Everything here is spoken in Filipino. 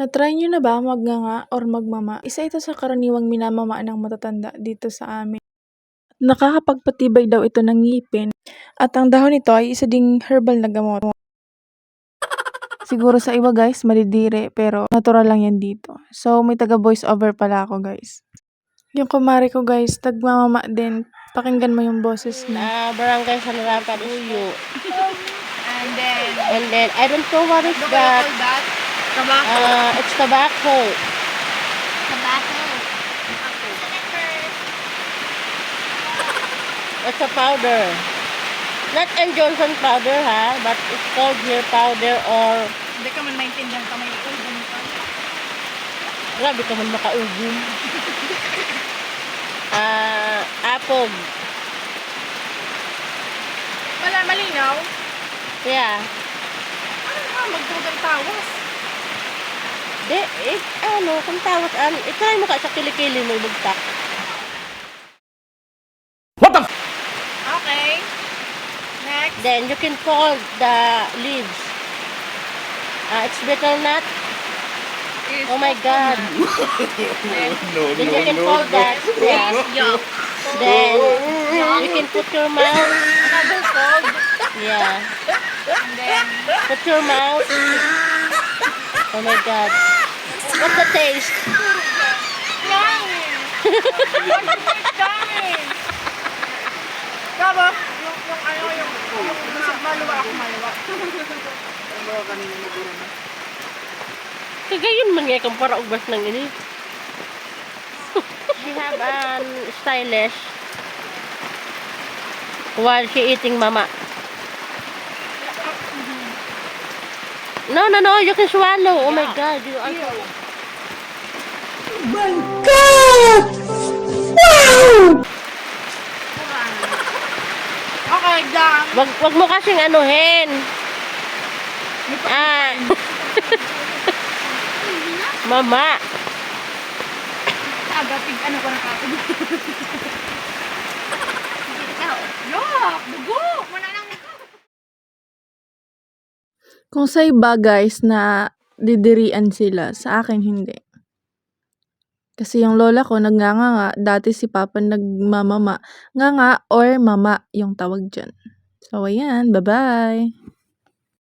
Na-try niyo na ba magnganga or magmama? Isa ito sa karaniwang minamama ng matatanda dito sa amin. Nakakapagpatibay daw ito ng ngipin at ang dahon nito ay isa ding herbal na gamot. Siguro sa iba guys, malidire pero natural lang yan dito. So may taga voice over pala ako guys. Yung kumare ko guys, tagmamama din. Pakinggan mo yung boses niya. Barangay San Rafael Uyo. And And then, I don't know what is what that. do you call that? Tobacco. It's tobacco. Tobacco. It's a powder. Not N. Johnson powder, ha? But it's called hair powder or... Hindi ka man maintindihan ka may ulban ka. Grabe ka man makaugum. Apog. Malinaw? Yeah. Ano nga, magdugang tawas. Kung tawag, itry mo ka sa kilikili mo ibugtak. Okay. Next. Then, you can fold the leaves. It's betel nut. Oh my God. Then you can fold that. Yeah. Yuck. Then, you can put your mouth. Another fold. Yeah. And then, Put your mouth. Oh my God. What's the taste? yummy. Yummy. Kaba, yung maluwa ako maluwa. Kagayon man nga kang para ugbas ng ini. She have an stylish while she eating mama. No, you can swallow. Oh my God, you are so... Okay, done. Wag mo kasing anuhin. Mama. Agapig, ano ko na ako. Yuck, dugo. Mananang Kung sa iba guys na didirian sila, sa akin hindi. Kasi yung lola ko nagnganga, dati si papa nagmamama. Nganga or mama yung tawag dyan. So ayan, bye-bye!